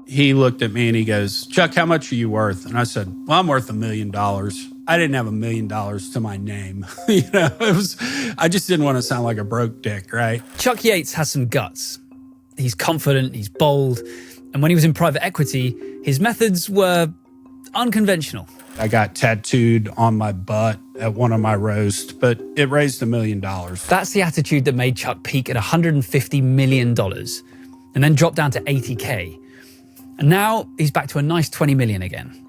he looked at me and he goes, Chuck, how much are you worth? And I said, well, I'm worth $1 million. I didn't have $1 million to my name. I just didn't want to sound like a broke dick, right? Chuck Yates has some guts. He's confident, he's bold. And when he was in private equity, his methods were unconventional. I got tattooed on my butt at one of my roasts, but it raised $1 million. That's the attitude that made Chuck peak at $150 million and then drop down to 80K. And now he's back to a nice 20 million again.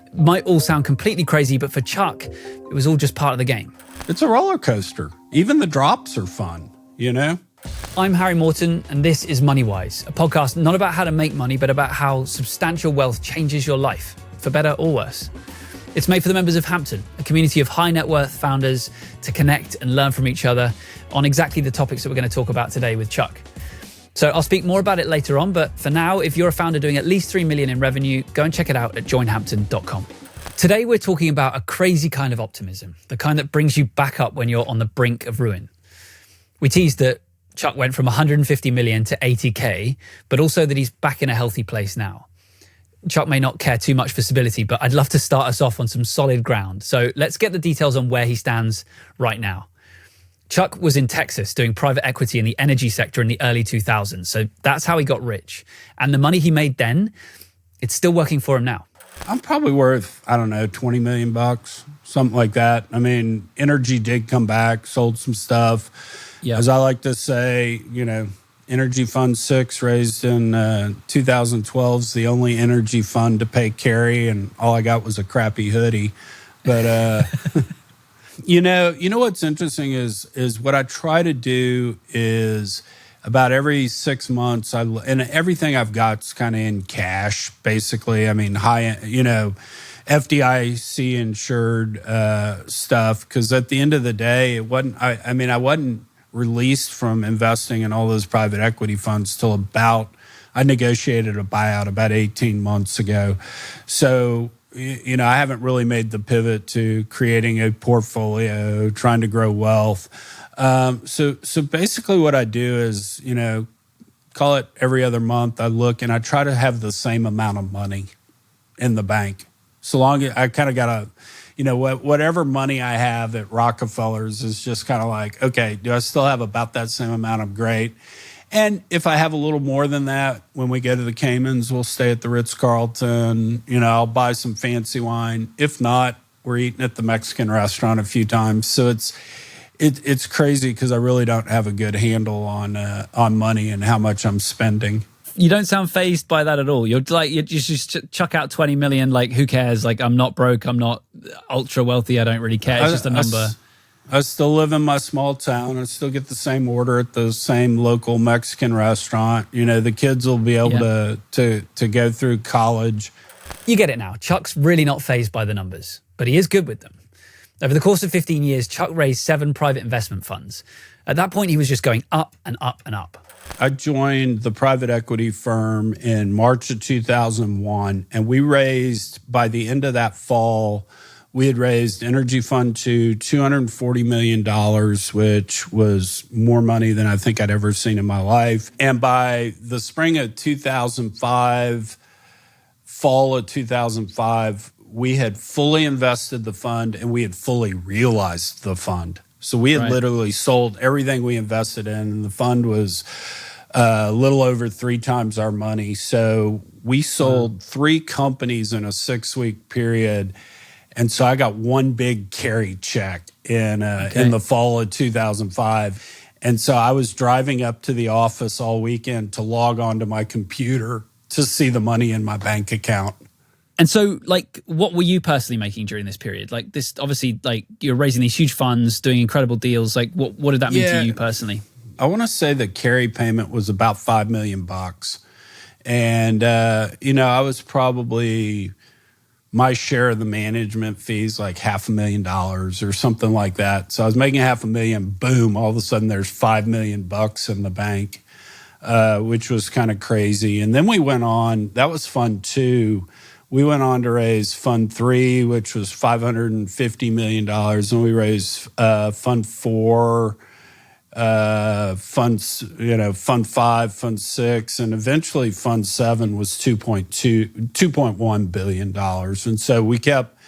It might all sound completely crazy, but for Chuck, it was all just part of the game. It's a roller coaster. Even the drops are fun, you know? I'm Harry Morton, and this is Moneywise, a podcast not about how to make money, but about how substantial wealth changes your life, for better or worse. It's made for the members of Hampton, a community of high net worth founders to connect and learn from each other on exactly the topics that we're going to talk about today with Chuck. So I'll speak more about it later on, but for now, if you're a founder doing at least 3 million in revenue, go and check it out at joinhampton.com. Today, we're talking about a crazy kind of optimism, the kind that brings you back up when you're on the brink of ruin. We teased that Chuck went from 150 million to 80K, but also that he's back in a healthy place now. Chuck may not care too much for stability, but I'd love to start us off on some solid ground. So let's get the details on where he stands right now. Chuck was in Texas doing private equity in the energy sector in the early 2000s. So that's how he got rich. And the money he made then, it's still working for him now. I'm probably worth, 20 million bucks, something like that. I mean, energy did come back, sold some stuff. Yeah. As I like to say, Energy Fund 6 raised in 2012 is the only energy fund to pay carry, and all I got was a crappy hoodie. But you know what's interesting is what I try to do is about every 6 months, and everything I've got's kind of in cash, basically. I mean, FDIC insured stuff, because at the end of the day, it wasn't. I wasn't released from investing in all those private equity funds till I negotiated a buyout about 18 months ago. So, I haven't really made the pivot to creating a portfolio, trying to grow wealth. So basically what I do is, call it every other month, I look and I try to have the same amount of money in the bank. So long as I kind of got whatever money I have at Rockefeller's is just kind of like, okay, do I still have about that same amount of great? And if I have a little more than that, when we go to the Caymans, we'll stay at the Ritz-Carlton. I'll buy some fancy wine. If not, we're eating at the Mexican restaurant a few times. So it's crazy because I really don't have a good handle on money and how much I'm spending. You don't sound fazed by that at all. You just chuck out 20 million. Like, who cares? Like, I'm not broke. I'm not ultra wealthy. I don't really care. It's just a number. I still live in my small town. I still get the same order at the same local Mexican restaurant. The kids will be able to go through college. You get it now. Chuck's really not fazed by the numbers, but he is good with them. Over the course of 15 years, Chuck raised 7 private investment funds. At that point, he was just going up and up and up. I joined the private equity firm in March of 2001, and we raised, by the end of that fall, we had raised Energy Fund 2, $240 million, which was more money than I think I'd ever seen in my life. And by the spring of 2005, fall of 2005, we had fully invested the fund and we had fully realized the fund. So we had literally sold everything we invested in, and the fund was a little over 3 times our money. So we sold 3 companies in a 6-week period. And so I got one big carry check in the fall of 2005. And so I was driving up to the office all weekend to log onto my computer to see the money in my bank account. And so, what were you personally making during this period? Like, this, obviously, you're raising these huge funds, doing incredible deals. Like, what did that mean to you personally? I want to say the carry payment was about $5 million. And, I was probably, my share of the management fees, like $500,000 or something like that. So I was making $500,000, boom, all of a sudden there's $5 million in the bank, which was kind of crazy. And then we went on, that was Fund 2. We went on to raise Fund 3, which was $550 million. And we raised Fund 4, funds, Fund 5, Fund 6, and eventually Fund 7 was $2.1 billion. And so we kept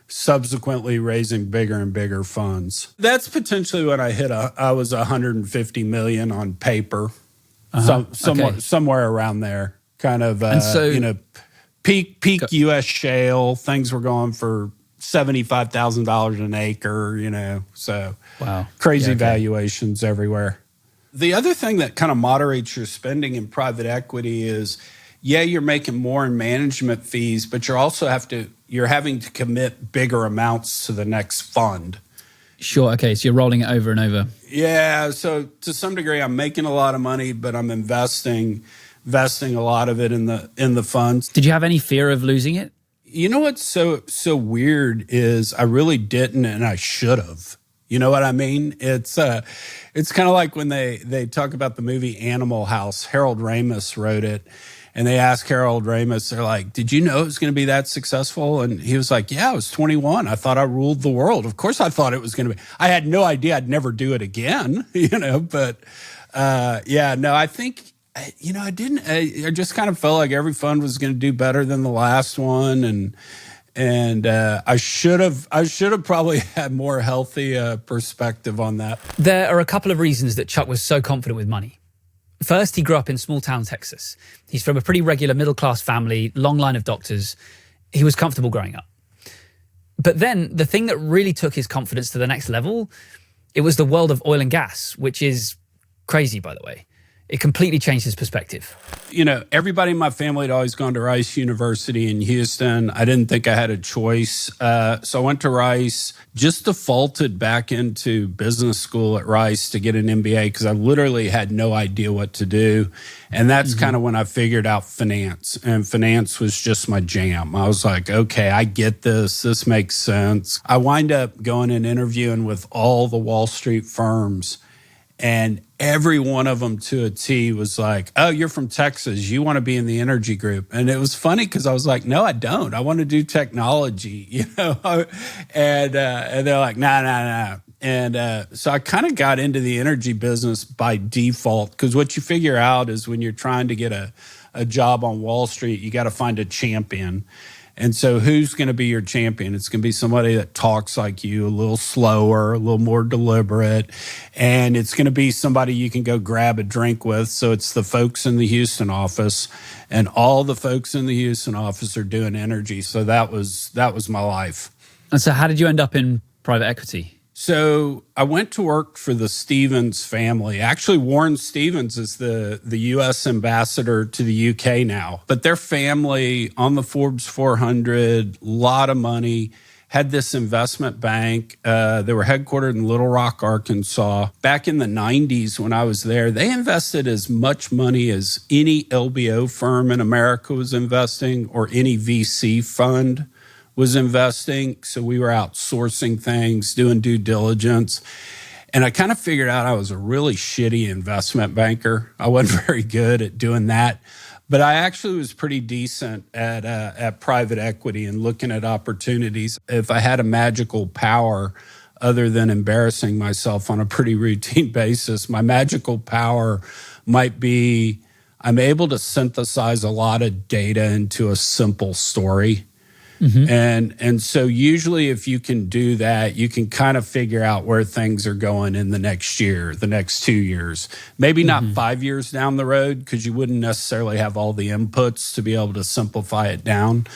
subsequently raising bigger and bigger funds. That's potentially when I was 150 million on paper, somewhere around there, kind of, and so, peak U.S. shale. Things were going for $75,000 an acre, so wow, crazy valuations everywhere. The other thing that kind of moderates your spending in private equity is, you're making more in management fees, but you're having to commit bigger amounts to the next fund. Sure. Okay. So you're rolling it over and over. Yeah. So to some degree, I'm making a lot of money, but I'm investing a lot of it in the funds. Did you have any fear of losing it? You know what's so weird is I really didn't, and I should have. You know what I mean? It's kind of like when they talk about the movie Animal House. Harold Ramis wrote it, and they asked Harold Ramis, they're like, "Did you know it was going to be that successful?" And he was like, "Yeah, I was 21. I thought I ruled the world. Of course, I thought it was going to be. I had no idea I'd never do it again, But I think." I didn't. I just kind of felt like every fund was going to do better than the last one, and I should have probably had more healthy perspective on that. There are a couple of reasons that Chuck was so confident with money. First, he grew up in small town Texas. He's from a pretty regular middle class family, long line of doctors. He was comfortable growing up. But then the thing that really took his confidence to the next level, it was the world of oil and gas, which is crazy, by the way. It completely changed his perspective. Everybody in my family had always gone to Rice University in Houston. I didn't think I had a choice. So I went to Rice, just defaulted back into business school at Rice to get an MBA because I literally had no idea what to do. And that's kind of when I figured out finance. And finance was just my jam. I was like, okay, I get this. This makes sense. I wind up going and interviewing with all the Wall Street firms. And every one of them to a T was like, "Oh, you're from Texas. You want to be in the energy group." And it was funny because I was like, "No, I don't. I want to do technology," And they're like, "Nah." And so I kind of got into the energy business by default because what you figure out is when you're trying to get a job on Wall Street, you got to find a champion. And so who's going to be your champion? It's going to be somebody that talks like you, a little slower, a little more deliberate. And it's going to be somebody you can go grab a drink with. So it's the folks in the Houston office, and all the folks in the Houston office are doing energy. So that was my life. And so how did you end up in private equity? So I went to work for the Stevens family. Actually, Warren Stevens is the U.S. ambassador to the UK now. But their family on the Forbes 400, a lot of money, had this investment bank. They were headquartered in Little Rock, Arkansas. Back in the 90s when I was there, they invested as much money as any LBO firm in America was investing or any VC fund was investing. So we were outsourcing things, doing due diligence. And I kind of figured out I was a really shitty investment banker. I wasn't very good at doing that. But I actually was pretty decent at private equity and looking at opportunities. If I had a magical power other than embarrassing myself on a pretty routine basis, my magical power might be I'm able to synthesize a lot of data into a simple story. Mm-hmm. And so usually if you can do that, you can kind of figure out where things are going in the next year, the next 2 years, maybe not 5 years down the road, because you wouldn't necessarily have all the inputs to be able to simplify it down.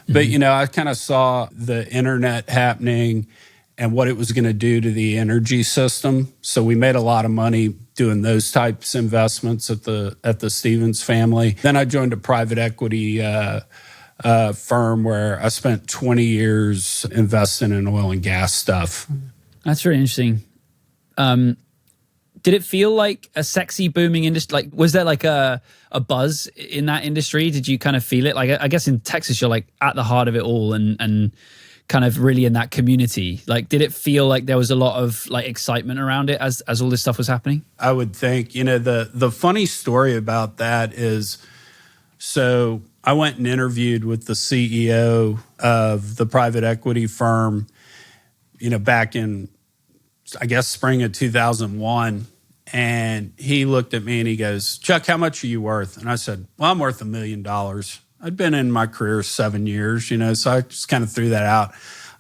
But, I kind of saw the internet happening and what it was going to do to the energy system. So we made a lot of money doing those types of investments at the Stevens family. Then I joined a private equity firm where I spent 20 years investing in oil and gas stuff. That's really interesting. Did it feel like a sexy, booming industry? Like, was there like a buzz in that industry? Did you kind of feel it? Like, I guess in Texas, you're like at the heart of it all and kind of really in that community. Like, did it feel like there was a lot of like excitement around it as all this stuff was happening? I would think, the funny story about that is, so I went and interviewed with the CEO of the private equity firm, back in, I guess, spring of 2001. And he looked at me and he goes, Chuck, how much are you worth? And I said, well, I'm worth $1 million. I'd been in my career 7 years, so I just kind of threw that out.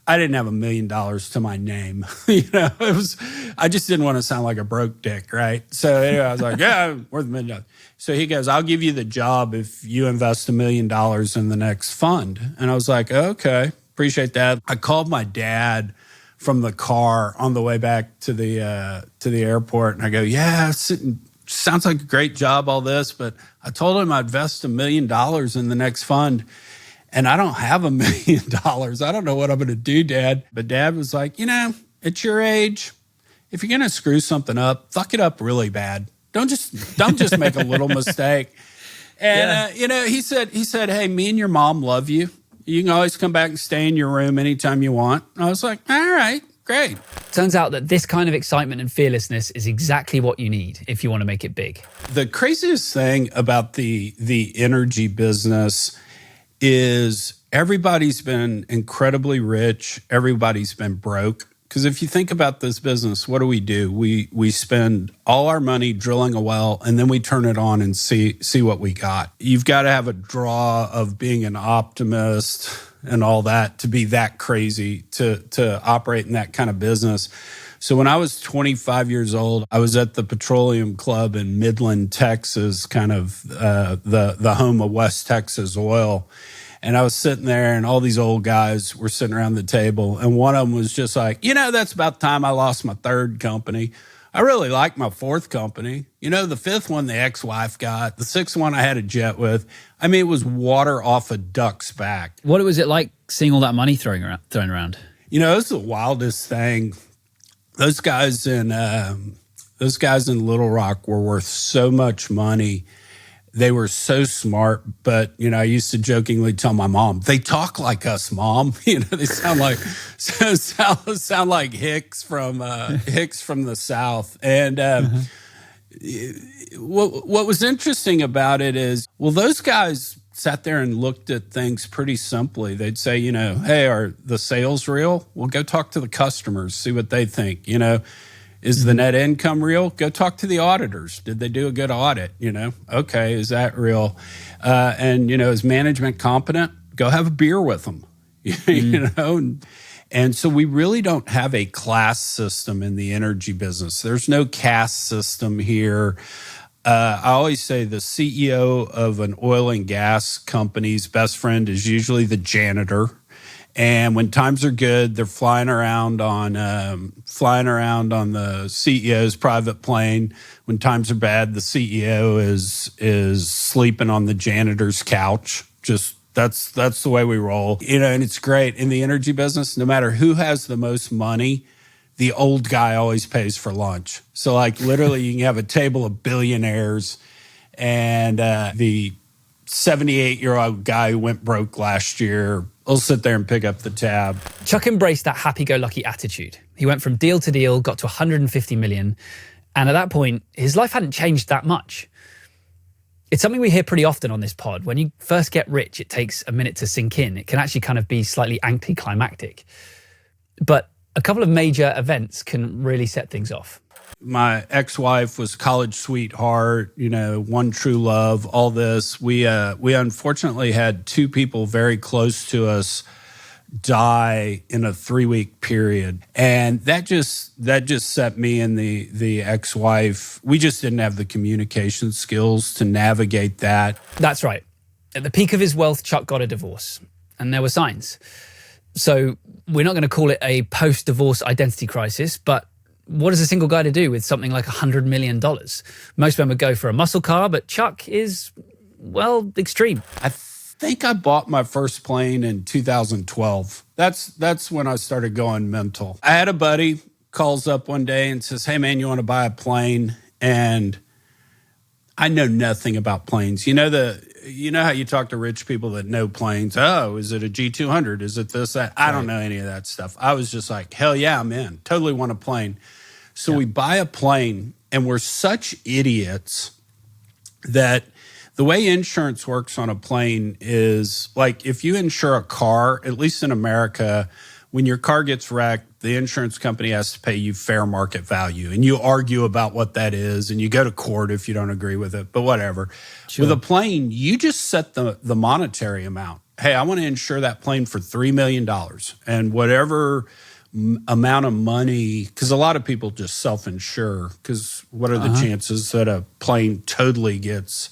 I didn't have $1 million to my name. I just didn't want to sound like a broke dick, right? So anyway, I was like, yeah, I'm worth $1 million. So he goes, I'll give you the job if you invest $1 million in the next fund. And I was like, okay, appreciate that. I called my dad from the car on the way back to the airport, and I go, yeah, sounds like a great job, all this, but I told him I'd invest $1 million in the next fund, and I don't have $1 million. I don't know what I'm going to do, Dad. But Dad was like, at your age, if you're going to screw something up, fuck it up really bad. Don't just make a little mistake. And he said, hey, me and your mom love you. You can always come back and stay in your room anytime you want. And I was like, all right, great. Turns out that this kind of excitement and fearlessness is exactly what you need if you want to make it big. The craziest thing about the energy business is everybody's been incredibly rich. Everybody's been broke. Because if you think about this business, what do? We spend all our money drilling a well, and then we turn it on and see what we got. You've got to have a draw of being an optimist and all that to be that crazy to operate in that kind of business. So when I was 25 years old, I was at the Petroleum Club in Midland, Texas, kind of the home of West Texas oil. And I was sitting there, and all these old guys were sitting around the table. And one of them was just like, that's about the time I lost my third company. I really like my fourth company. The fifth one, the ex-wife got. The sixth one I had a jet with. I mean, it was water off a duck's back. What was it like seeing all that money thrown around? It was the wildest thing. Those guys in Little Rock were worth so much money. They were so smart, but, I used to jokingly tell my mom, they talk like us, Mom. They sound like Hicks from the South. And what was interesting about it is, those guys sat there and looked at things pretty simply. They'd say, hey, are the sales real? Well, go talk to the customers, see what they think, Is the net income real? Go talk to the auditors. Did they do a good audit? Okay, is that real? And is management competent? Go have a beer with them. And so we really don't have a class system in the energy business. There's no caste system here. I always say the CEO of an oil and gas company's best friend is usually the janitor. And when times are good, they're flying around on the CEO's private plane. When times are bad, the CEO is sleeping on the janitor's couch. Just that's the way we roll. And it's great in the energy business. No matter who has the most money, the old guy always pays for lunch. So literally, you can have a table of billionaires, and the 78-year-old guy who went broke last year, he'll sit there and pick up the tab. Chuck embraced that happy-go-lucky attitude. He went from deal to deal, got to 150 million, and at that point, his life hadn't changed that much. It's something we hear pretty often on this pod. When you first get rich, it takes a minute to sink in. It can actually kind of be slightly anticlimactic. But a couple of major events can really set things off. My ex-wife was college sweetheart, one true love, all this. We unfortunately had two people very close to us die in a 3-week period. And that just set me and the ex-wife. We just didn't have the communication skills to navigate that. That's right. At the peak of his wealth, Chuck got a divorce, and there were signs. So we're not going to call it a post-divorce identity crisis, but what is a single guy to do with something like $100 million? Most men would go for a muscle car, but Chuck is, extreme. I think I bought my first plane in 2012. That's when I started going mental. I had a buddy calls up one day and says, hey, man, you want to buy a plane? And I know nothing about planes. You know how you talk to rich people that know planes? Oh, is it a G200? Is it this, that? I don't know any of that stuff. I was just like, hell yeah, I'm in. Totally want a plane. So we buy a plane, and we're such idiots that the way insurance works on a plane is if you insure a car, at least in America, when your car gets wrecked, the insurance company has to pay you fair market value. And you argue about what that is, and you go to court if you don't agree with it, but whatever. Sure. With a plane, you just set the monetary amount. Hey, I want to insure that plane for $3 million. And whatever amount of money, because a lot of people just self-insure, because what are the chances that a plane totally gets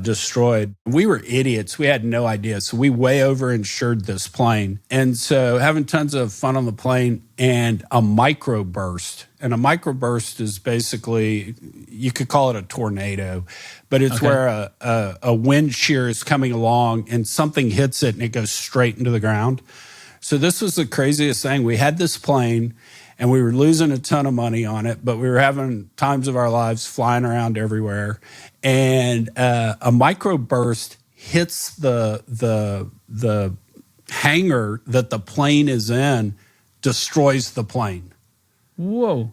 destroyed? We were idiots. We had no idea. So we way over-insured this plane. And so having tons of fun on the plane and a microburst. And a microburst is basically, you could call it a tornado, but it's where a wind shear is coming along and something hits it and it goes straight into the ground. So this was the craziest thing. We had this plane and we were losing a ton of money on it, but we were having times of our lives flying around everywhere. And a microburst hits the hangar that the plane is in, destroys the plane. Whoa.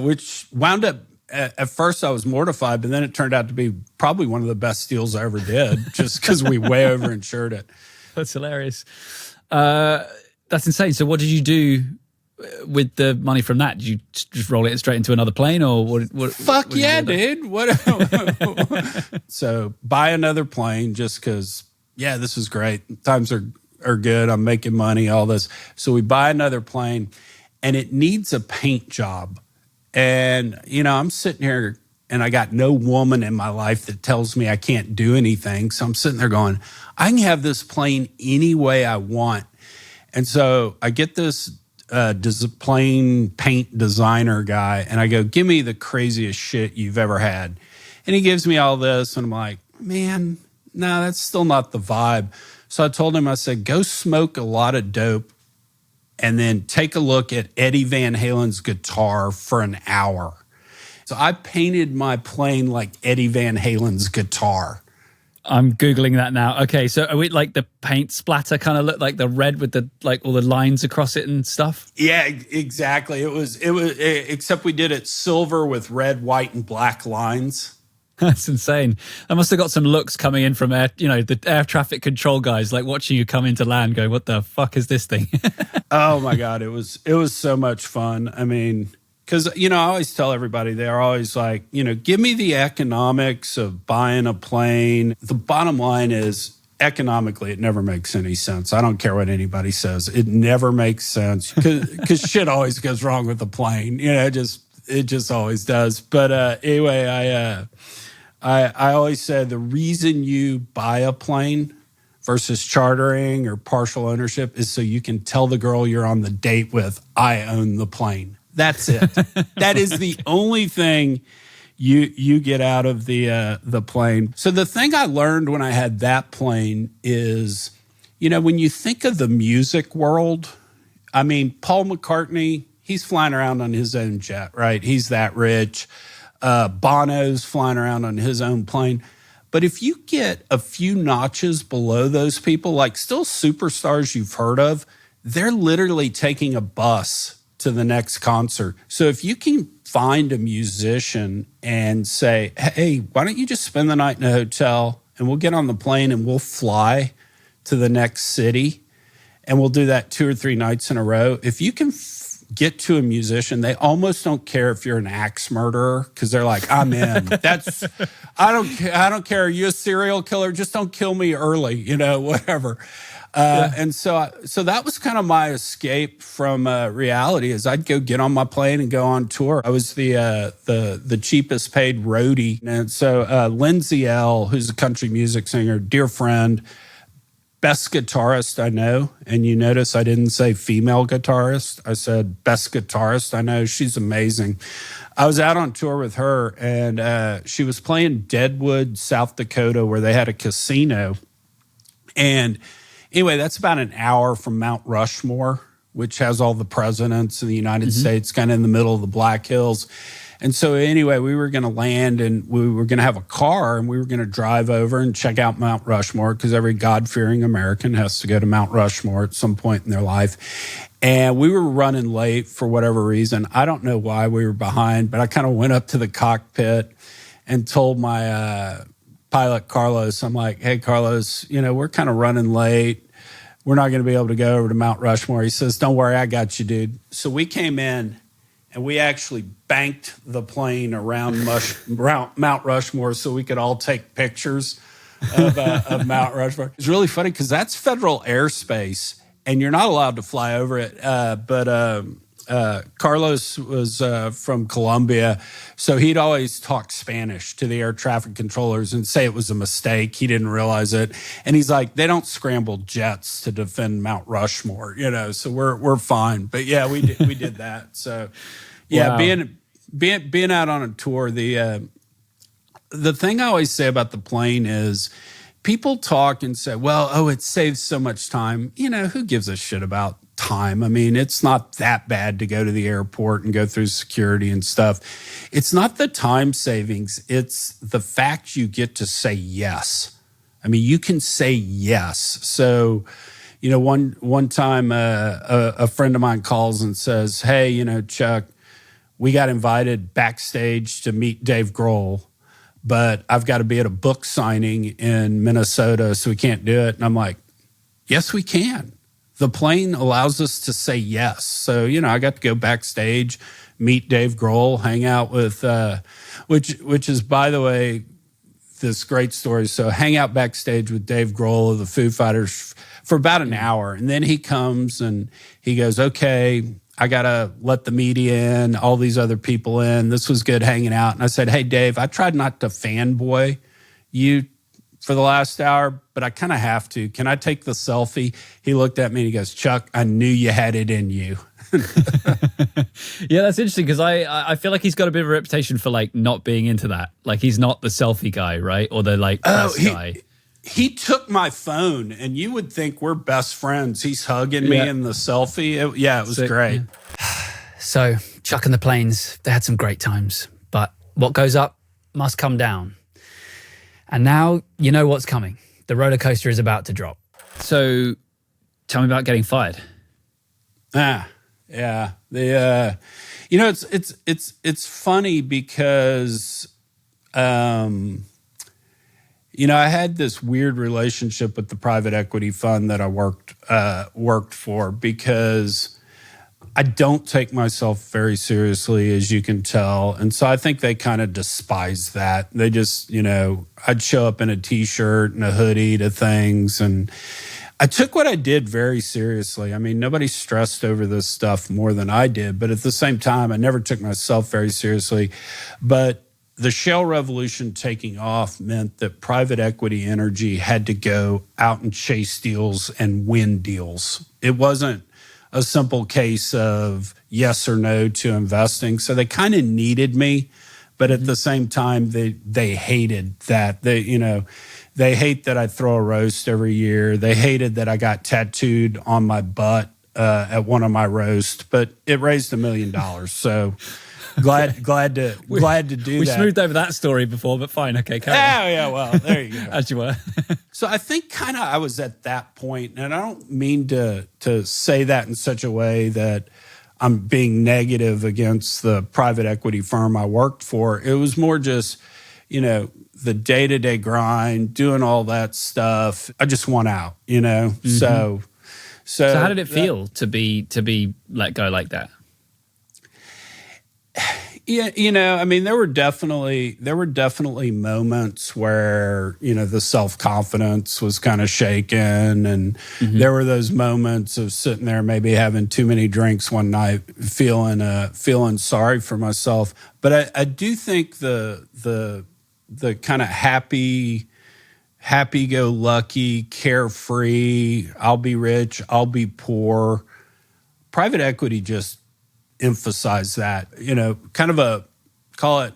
Which wound up, at first I was mortified, but then it turned out to be probably one of the best deals I ever did, just because we way overinsured it. That's hilarious. That's insane. So what did you do with the money from that? Did you just roll it straight into another plane, or what? Fuck yeah, dude. What? So buy another plane just because, yeah, this is great. Times are good. I'm making money, all this. So we buy another plane and it needs a paint job. And, I'm sitting here and I got no woman in my life that tells me I can't do anything. So I'm sitting there going, I can have this plane any way I want. And so I get this plane paint designer guy and I go, give me the craziest shit you've ever had. And he gives me all this and I'm like, man, no, that's still not the vibe. So I told him, I said, go smoke a lot of dope and then take a look at Eddie Van Halen's guitar for an hour. So I painted my plane like Eddie Van Halen's guitar. I'm Googling that now. Okay, so are we like the paint splatter kind of look like the red with the like all the lines across it and stuff? Yeah, exactly. It was except we did it silver with red, white, and black lines. That's insane. I must have got some looks coming in from the air traffic control guys, like watching you come into land going, what the fuck is this thing? Oh my God. It was so much fun. I mean, because, I always tell everybody, they're always like, give me the economics of buying a plane. The bottom line is, economically, it never makes any sense. I don't care what anybody says. It never makes sense because shit always goes wrong with the plane. It just always does. But anyway, I always said the reason you buy a plane versus chartering or partial ownership is so you can tell the girl you're on the date with, I own the plane. That's it. That is the only thing you get out of the plane. So the thing I learned when I had that plane is, when you think of the music world, I mean, Paul McCartney, he's flying around on his own jet, right? He's that rich. Bono's flying around on his own plane. But if you get a few notches below those people, like still superstars you've heard of, they're literally taking a bus to the next concert. So if you can find a musician and say, hey, why don't you just spend the night in a hotel and we'll get on the plane and we'll fly to the next city and we'll do that 2 or 3 nights in a row. If you can get to a musician, they almost don't care if you're an axe murderer because they're like, I'm in. I don't care. Are you a serial killer? Just don't kill me early, whatever. And so that was kind of my escape from reality. Is I'd go get on my plane and go on tour. I was the cheapest paid roadie, and so Lindsay L., who's a country music singer, dear friend, best guitarist I know. And you notice I didn't say female guitarist. I said best guitarist I know. She's amazing. I was out on tour with her, and she was playing Deadwood, South Dakota, where they had a casino. And anyway, that's about an hour from Mount Rushmore, which has all the presidents in the United States, kind of in the middle of the Black Hills. And so anyway, we were going to land and we were going to have a car and we were going to drive over and check out Mount Rushmore because every God-fearing American has to go to Mount Rushmore at some point in their life. And we were running late for whatever reason. I don't know why we were behind, but I kind of went up to the cockpit and told my pilot, Carlos, I'm like, hey, Carlos, we're kind of running late. we're not going to be able to go over to Mount Rushmore. He says, don't worry, I got you, dude. So we came in and we actually banked the plane around Mount Rushmore so we could all take pictures of Mount Rushmore. It's really funny because that's federal airspace and you're not allowed to fly over it. But Carlos was from Colombia, so he'd always talk Spanish to the air traffic controllers and say it was a mistake. He didn't realize it. And he's like, they don't scramble jets to defend Mount Rushmore, so we're fine. But yeah, we did that. So yeah, wow. being out on a tour, the thing I always say about the plane is people talk and say, well, it saves so much time. Who gives a shit about time? I mean, it's not that bad to go to the airport and go through security and stuff. It's not the time savings. It's the fact you get to say yes. I mean, you can say yes. So, one time a friend of mine calls and says, hey, Chuck, we got invited backstage to meet Dave Grohl, but I've got to be at a book signing in Minnesota, so we can't do it. And I'm like, yes, we can. The plane allows us to say yes. So, I got to go backstage, meet Dave Grohl, hang out with, which is, by the way, this great story. So hang out backstage with Dave Grohl of the Foo Fighters for about an hour. And then he comes and he goes, okay, I got to let the media in, all these other people in. This was good hanging out. And I said, hey, Dave, I tried not to fanboy you for the last hour, but I kind of have to. Can I take the selfie? He looked at me and he goes, Chuck, I knew you had it in you. Yeah, that's interesting because I feel like he's got a bit of a reputation for like not being into that. Like he's not the selfie guy, right? Or the like press guy. He took my phone and you would think we're best friends. He's hugging me in the selfie. It was great. Yeah. So Chuck and the Planes, they had some great times, but what goes up must come down. And now you know what's coming. The roller coaster is about to drop. So tell me about getting fired. Yeah. It's funny because, I had this weird relationship with the private equity fund that I worked for because I don't take myself very seriously, as you can tell. And so I think they kind of despise that. They just, I'd show up in a T-shirt and a hoodie to things. And I took what I did very seriously. I mean, nobody stressed over this stuff more than I did. But at the same time, I never took myself very seriously. But the shale revolution taking off meant that private equity energy had to go out and chase deals and win deals. It wasn't a simple case of yes or no to investing. So they kind of needed me, but at the same time, they hated that. They hate that I throw a roast every year. They hated that I got tattooed on my butt at one of my roasts, but it raised $1 million. So glad to do that. We smoothed over that story before, but fine. Okay, carry on. Yeah, well, there you go. As you were. So I think kind of I was at that point, and I don't mean to say that in such a way that I'm being negative against the private equity firm I worked for. It was more just, the day-to-day grind, doing all that stuff. I just want out, Mm-hmm. So how did it feel to be let go like that? Yeah, I mean, there were definitely moments where, the self-confidence was kind of shaken, and there were those moments of sitting there maybe having too many drinks one night, feeling sorry for myself. But I do think the kind of happy-go-lucky, carefree, I'll be rich, I'll be poor, private equity just emphasize that. Kind of call it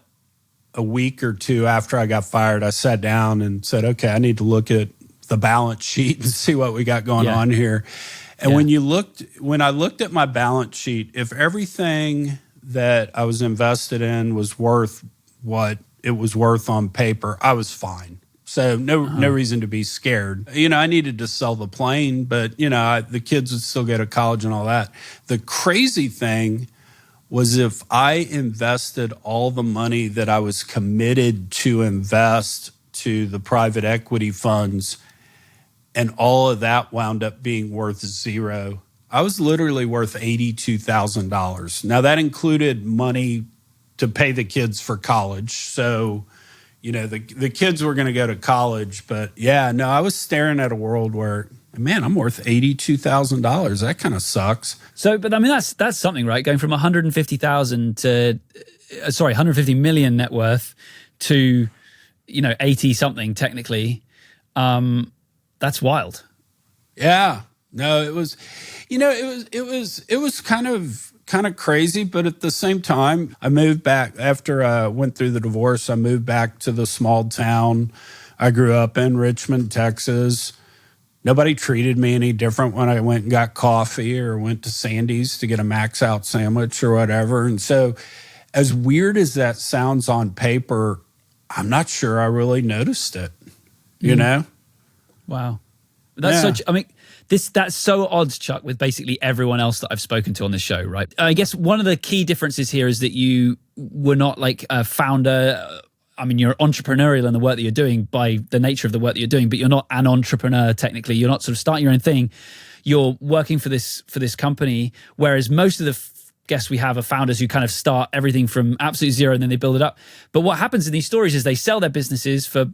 a week or two after I got fired, I sat down and said, okay, I need to look at the balance sheet and see what we got going on here. And when I looked at my balance sheet, if everything that I was invested in was worth what it was worth on paper, I was fine. So no reason to be scared. I needed to sell the plane, but, the kids would still go to college and all that. The crazy thing was if I invested all the money that I was committed to invest to the private equity funds, and all of that wound up being worth zero. I was literally worth $82,000. Now, that included money to pay the kids for college. So, the kids were going to go to college. But, yeah, no, I was staring at a world where, man, I'm worth $82,000. That kind of sucks. So, but I mean, that's something, right? Going from 150 million net worth to, 80 something technically. That's wild. Yeah. No, it was, it was kind of crazy, but at the same time, I moved back after I went through the divorce. I moved back to the small town I grew up in, Richmond, Texas. Nobody treated me any different when I went and got coffee or went to Sandy's to get a Max Out sandwich or whatever. And so, as weird as that sounds on paper, I'm not sure I really noticed it, you know? Wow. That's that's so odd, Chuck, with basically everyone else that I've spoken to on this show, right? I guess one of the key differences here is that you were not like a founder. I mean, you're entrepreneurial in the work that you're doing by the nature of the work that you're doing, but you're not an entrepreneur technically. You're not sort of starting your own thing. You're working for this company, whereas most of the guests we have are founders who kind of start everything from absolute zero and then they build it up. But what happens in these stories is they sell their businesses for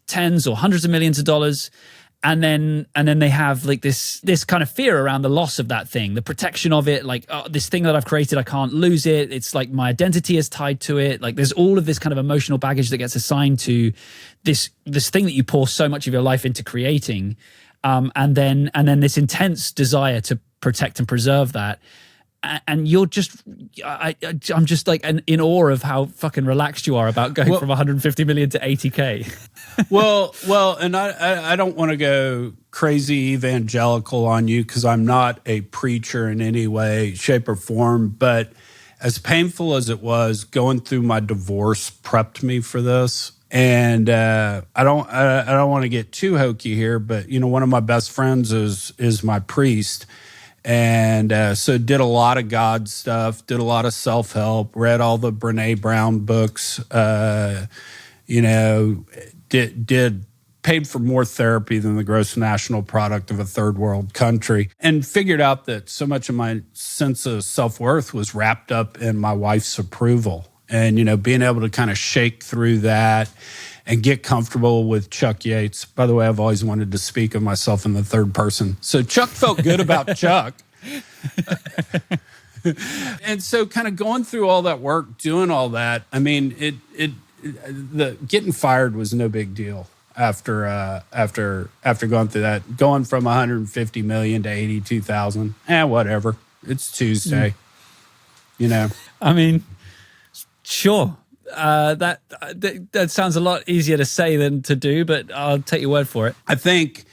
tens or hundreds of millions of dollars. And then they have like this kind of fear around the loss of that thing, the protection of it, like, oh, this thing that I've created, I can't lose it. It's like my identity is tied to it. Like there's all of this kind of emotional baggage that gets assigned to this thing that you pour so much of your life into creating. And then this intense desire to protect and preserve that. And you're just, I'm just like in awe of how fucking relaxed you are about going from 150 million to 80K. well, and I don't want to go crazy evangelical on you because I'm not a preacher in any way, shape, or form. But as painful as it was, going through my divorce prepped me for this. And I don't want to get too hokey here, but one of my best friends is my priest. And so did a lot of God stuff, did a lot of self-help, read all the Brene Brown books, paid for more therapy than the gross national product of a third world country, and figured out that so much of my sense of self-worth was wrapped up in my wife's approval. And, being able to kind of shake through that and get comfortable with Chuck Yates. By the way, I've always wanted to speak of myself in the third person. So Chuck felt good about Chuck. And so kind of going through all that work, doing all that, I mean, the getting fired was no big deal after going through that. Going from 150 million to 82,000. Whatever. It's Tuesday. I mean, sure. That sounds a lot easier to say than to do, but I'll take your word for it. I think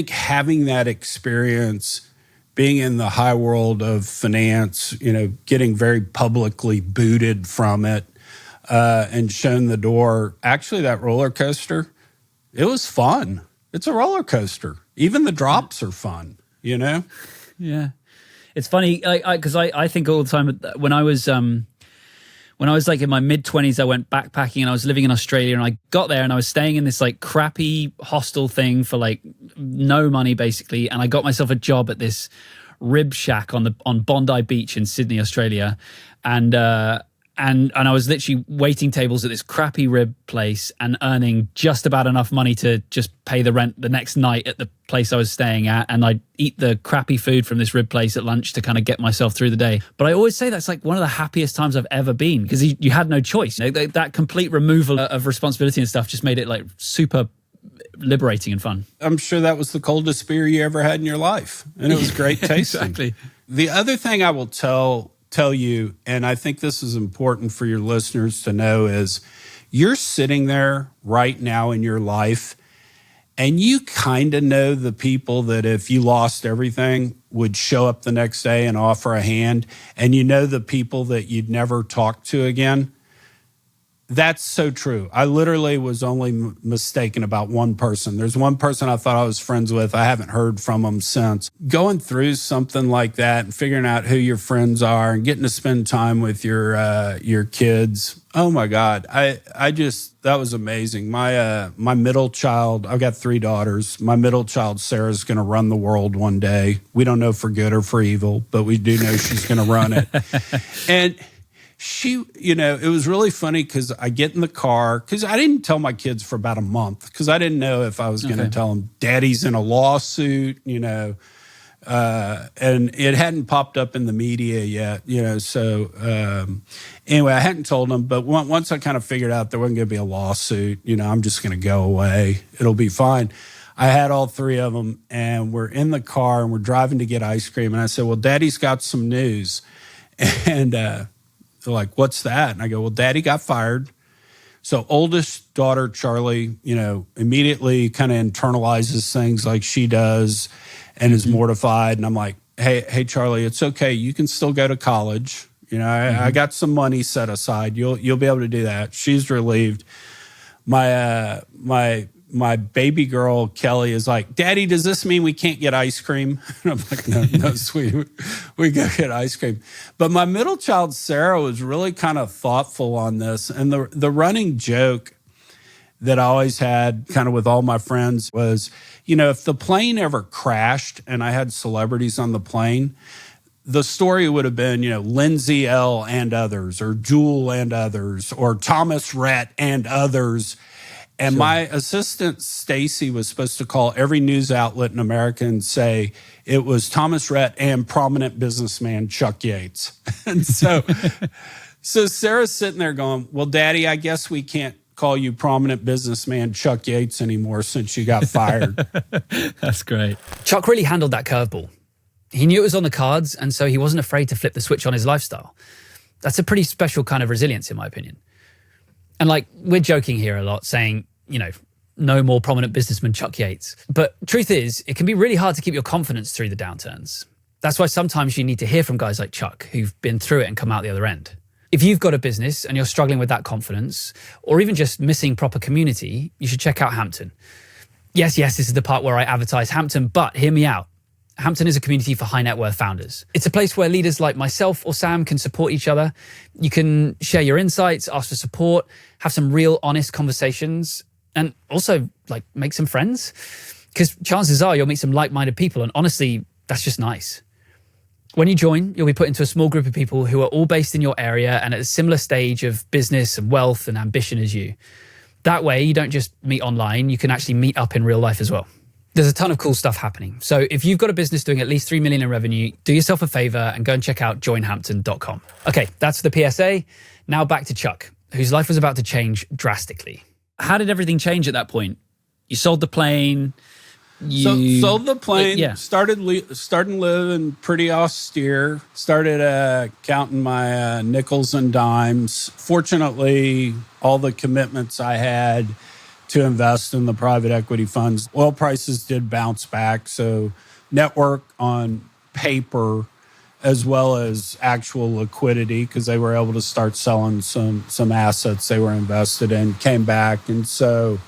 having that experience, being in the high world of finance, getting very publicly booted from it, and shown the door. Actually, that roller coaster, it was fun. It's a roller coaster. Even the drops are fun. Yeah, it's funny because I think all the time when I was like in my mid-20s, I went backpacking and I was living in Australia, and I got there and I was staying in this like crappy hostel thing for like no money basically, and I got myself a job at this rib shack on Bondi Beach in Sydney, Australia, and I was literally waiting tables at this crappy rib place and earning just about enough money to just pay the rent the next night at the place I was staying at. And I'd eat the crappy food from this rib place at lunch to kind of get myself through the day. But I always say that's like one of the happiest times I've ever been, because you had no choice. That complete removal of responsibility and stuff just made it like super liberating and fun. I'm sure that was the coldest beer you ever had in your life. And it was great tasting. Exactly. The other thing I will tell you, and I think this is important for your listeners to know, is you're sitting there right now in your life and you kind of know the people that if you lost everything would show up the next day and offer a hand, and you know the people that you'd never talk to again. That's so true. I literally was only mistaken about one person. There's one person I thought I was friends with. I haven't heard from them since. Going through something like that and figuring out who your friends are and getting to spend time with your kids. Oh my God. I just, that was amazing. My middle child, I've got 3 daughters. My middle child, Sarah's going to run the world one day. We don't know for good or for evil, but we do know she's going to run it. And she, it was really funny because I get in the car, because I didn't tell my kids for about a month because I didn't know if I was going to tell them Daddy's in a lawsuit, and it hadn't popped up in the media yet, so anyway, I hadn't told them, but once I kind of figured out there wasn't going to be a lawsuit, I'm just going to go away. It'll be fine. I had all 3 of them, and we're in the car, and we're driving to get ice cream, and I said, well, Daddy's got some news, and they're like, what's that? And I go, well, Daddy got fired. So oldest daughter, Charlie, immediately kind of internalizes things like she does and is mortified. And I'm like, hey, Charlie, it's okay. You can still go to college. I got some money set aside. You'll be able to do that. She's relieved. My baby girl, Kelly, is like, Daddy, does this mean we can't get ice cream? And I'm like, no, sweetie, we go get ice cream. But my middle child, Sarah, was really kind of thoughtful on this. And the running joke that I always had kind of with all my friends was, if the plane ever crashed and I had celebrities on the plane, the story would have been, Lindsay L. and others, or Jewel and others, or Thomas Rhett and others. And my assistant, Stacy, was supposed to call every news outlet in America and say it was Thomas Rhett and prominent businessman Chuck Yates. And so Sarah's sitting there going, well, Daddy, I guess we can't call you prominent businessman Chuck Yates anymore since you got fired. That's great. Chuck really handled that curveball. He knew it was on the cards, and so he wasn't afraid to flip the switch on his lifestyle. That's a pretty special kind of resilience, in my opinion. And we're joking here a lot, saying, no more prominent businessman Chuck Yates. But truth is, it can be really hard to keep your confidence through the downturns. That's why sometimes you need to hear from guys like Chuck who've been through it and come out the other end. If you've got a business and you're struggling with that confidence, or even just missing proper community, you should check out Hampton. Yes, this is the part where I advertise Hampton, but hear me out. Hampton is a community for high net worth founders. It's a place where leaders like myself or Sam can support each other. You can share your insights, ask for support, have some real honest conversations, and also make some friends. Because chances are you'll meet some like-minded people, and honestly, that's just nice. When you join, you'll be put into a small group of people who are all based in your area and at a similar stage of business and wealth and ambition as you. That way, you don't just meet online, you can actually meet up in real life as well. There's a ton of cool stuff happening. So if you've got a business doing at least 3 million in revenue, do yourself a favor and go and check out joinhampton.com. Okay, that's the PSA. Now back to Chuck, whose life was about to change drastically. How did everything change at that point? You sold the plane. Sold the plane, started living pretty austere, started counting my nickels and dimes. Fortunately, all the commitments I had to invest in the private equity funds, oil prices did bounce back. So network on paper as well as actual liquidity, because they were able to start selling some assets they were invested in, came back. And so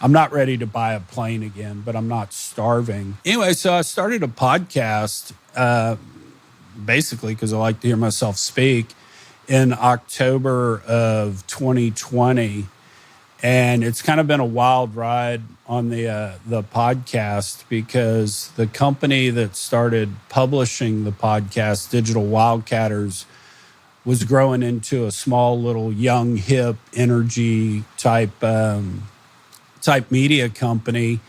I'm not ready to buy a plane again, but I'm not starving. Anyway, so I started a podcast, basically because I like to hear myself speak, in October of 2020. And it's kind of been a wild ride on the podcast, because the company that started publishing the podcast, Digital Wildcatters, was growing into a small little young hip energy type media company.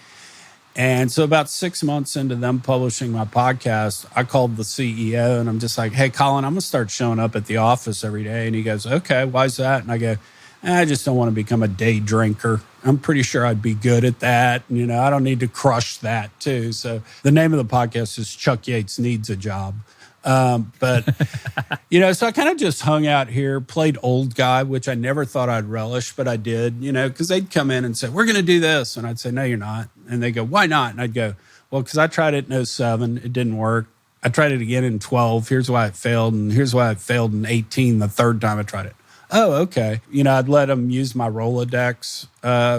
And so about 6 months into them publishing my podcast, I called the CEO and I'm just like, hey, Colin, I'm going to start showing up at the office every day. And he goes, okay, why is that? And I go, I just don't want to become a day drinker. I'm pretty sure I'd be good at that. And, I don't need to crush that too. So the name of the podcast is Chuck Yates Needs a Job. But so I kind of just hung out here, played old guy, which I never thought I'd relish, but I did, because they'd come in and say, we're going to do this. And I'd say, no, you're not. And they go, why not? And I'd go, well, because I tried it in 2007. It didn't work. I tried it again in 2012. Here's why it failed. And here's why it failed in 2018, the third time I tried it. Oh, okay. I'd let them use my Rolodex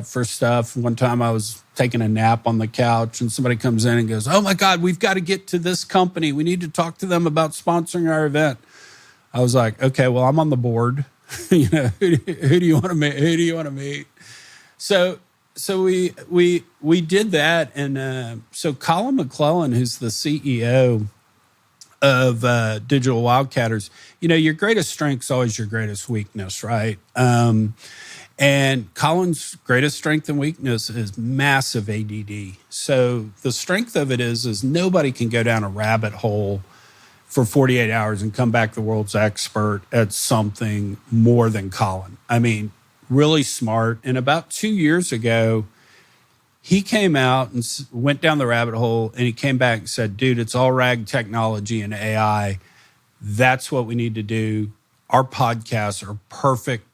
for stuff. One time I was taking a nap on the couch and somebody comes in and goes, "Oh my God, we've got to get to this company. We need to talk to them about sponsoring our event." I was like, "Okay, well, I'm on the board. Who do you want to meet? Who do you want to meet?" So we did that, and so Colin McClellan, who's the CEO of Digital Wildcatters, your greatest strength is always your greatest weakness, right? And Colin's greatest strength and weakness is massive ADD. So the strength of it is nobody can go down a rabbit hole for 48 hours and come back the world's expert at something more than Colin. I mean, really smart. And about 2 years ago, he came out and went down the rabbit hole, and he came back and said, "Dude, it's all rag technology and AI. That's what we need to do. Our podcasts are perfect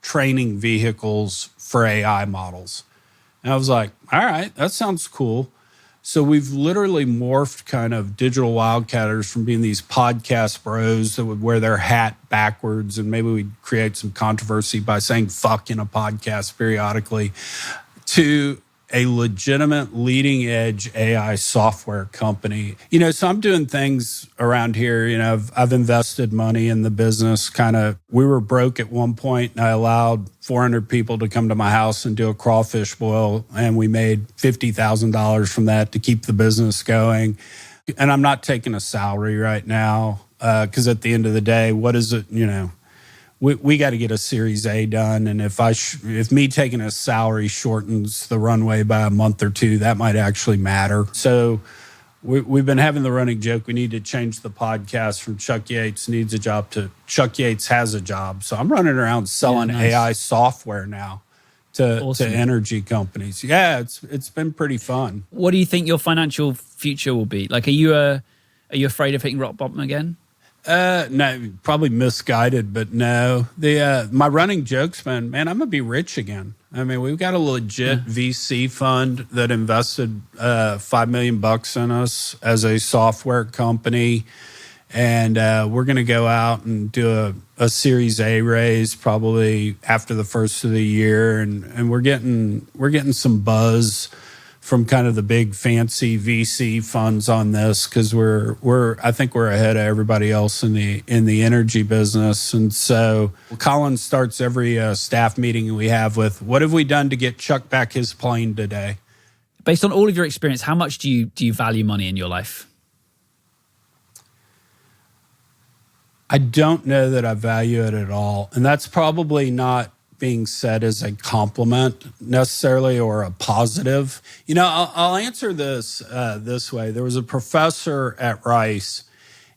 training vehicles for AI models." And I was like, all right, that sounds cool. So we've literally morphed kind of Digital Wildcatters from being these podcast bros that would wear their hat backwards, and maybe we'd create some controversy by saying fuck in a podcast periodically, to a legitimate leading edge AI software company. So I'm doing things around here. I've invested money in the business. We were broke at one point, and I allowed 400 people to come to my house and do a crawfish boil, and we made $50,000 from that to keep the business going. And I'm not taking a salary right now, because at the end of the day, what is it? We got to get a Series A done, and if me taking a salary shortens the runway by a month or two, that might actually matter. So we've been having the running joke, we need to change the podcast from Chuck Yates needs a job to Chuck Yates has a job. So I'm running around selling AI software now to energy companies. Yeah, it's been pretty fun. What do you think your financial future will be? Like, are you afraid of hitting rock bottom again? No, probably misguided, but no. My running joke's been, man, I'm gonna be rich again. I mean, we've got a legit VC fund that invested $5 million in us as a software company, and we're gonna go out and do a Series A raise probably after the first of the year, and we're getting some buzz from kind of the big fancy VC funds on this, because I think we're ahead of everybody else in the energy business. And so Colin starts every staff meeting we have with, "What have we done to get Chuck back his plane today?" Based on all of your experience, how much do you value money in your life? I don't know that I value it at all, and that's probably not being said as a compliment necessarily or a positive. I'll answer this this way. There was a professor at Rice,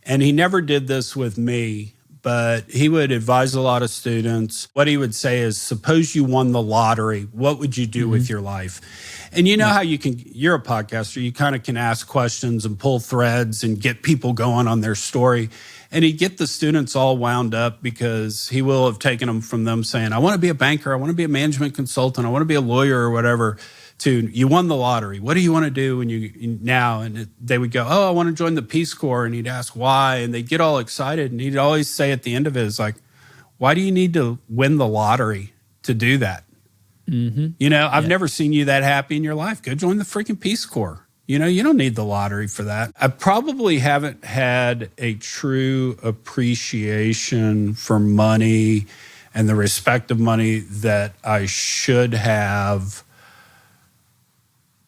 and he never did this with me, but he would advise a lot of students. What he would say is, suppose you won the lottery, what would you do with your life? And how you're a podcaster, you kind of can ask questions and pull threads and get people going on their story. And he'd get the students all wound up, because he will have taken them from them saying, "I want to be a banker, I want to be a management consultant, I want to be a lawyer," or whatever, to, "You won the lottery. What do you want to do when you now?" And they would go, "Oh, I want to join the Peace Corps." And he'd ask why, and they'd get all excited. And he'd always say at the end of it, is like, "Why do you need to win the lottery to do that? I've never seen you that happy in your life. Go join the freaking Peace Corps. You don't need the lottery for that." I probably haven't had a true appreciation for money and the respect of money that I should have.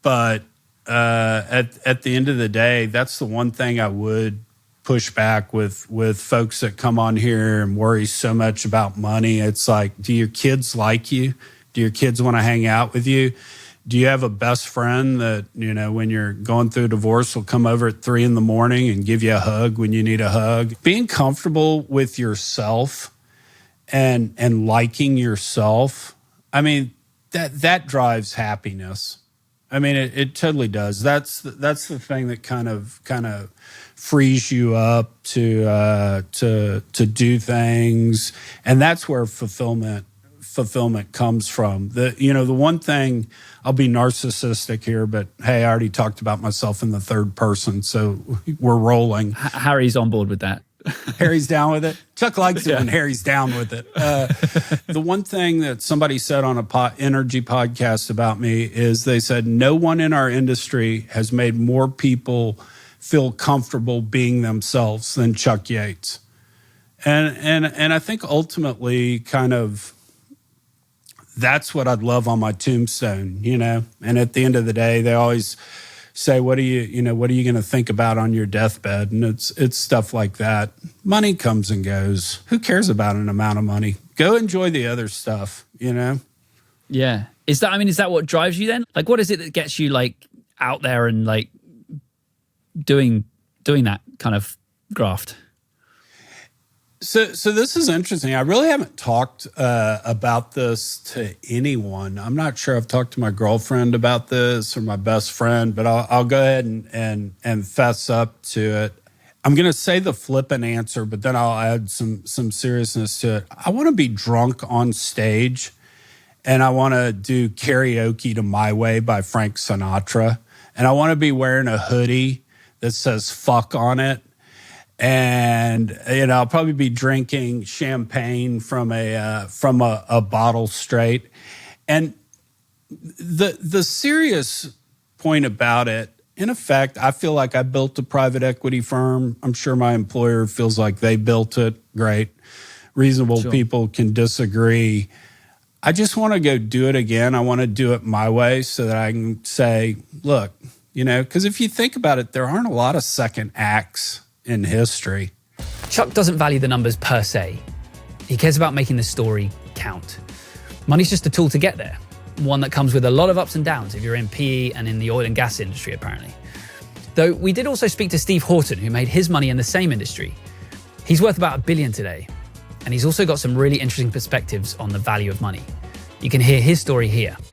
But at the end of the day, that's the one thing I would push back with folks that come on here and worry so much about money. It's like, do your kids like you? Do your kids want to hang out with you? Do you have a best friend that, when you're going through a divorce, will come over at 3 a.m. and give you a hug when you need a hug? Being comfortable with yourself and liking yourself, I mean, that drives happiness. I mean, it totally does. That's the thing that kind of frees you up to do things, and that's where fulfillment comes from. The one thing, I'll be narcissistic here, but hey, I already talked about myself in the third person, so we're rolling. Harry's on board with that. Harry's down with it. Chuck likes it when Harry's down with it. The one thing that somebody said on a energy podcast about me is they said, no one in our industry has made more people feel comfortable being themselves than Chuck Yates. And I think ultimately kind of that's what I'd love on my tombstone, you know? And at the end of the day, they always say, what are you going to think about on your deathbed? And it's stuff like that. Money comes and goes. Who cares about an amount of money? Go enjoy the other stuff, you know? Yeah. Is that what drives you then? Like, what is it that gets you like out there and like doing that kind of graft? So this is interesting. I really haven't talked about this to anyone. I'm not sure I've talked to my girlfriend about this or my best friend, but I'll go ahead and fess up to it. I'm going to say the flippant answer, but then I'll add some seriousness to it. I want to be drunk on stage, and I want to do karaoke to My Way by Frank Sinatra, and I want to be wearing a hoodie that says fuck on it. And, you know, I'll probably be drinking champagne from a bottle straight. And the serious point about it, in effect, I feel like I built a private equity firm. I'm sure my employer feels like they built it. Great. Reasonable people can disagree. I just want to go do it again. I want to do it my way so that I can say, look, you know, because if you think about it, there aren't a lot of second acts in history. Chuck doesn't value the numbers per se. He cares about making the story count. Money's just a tool to get there, one that comes with a lot of ups and downs if you're in PE and in the oil and gas industry, apparently. Though we did also speak to Steve Horton, who made his money in the same industry. He's worth about $1 billion today, and he's also got some really interesting perspectives on the value of money. You can hear his story here.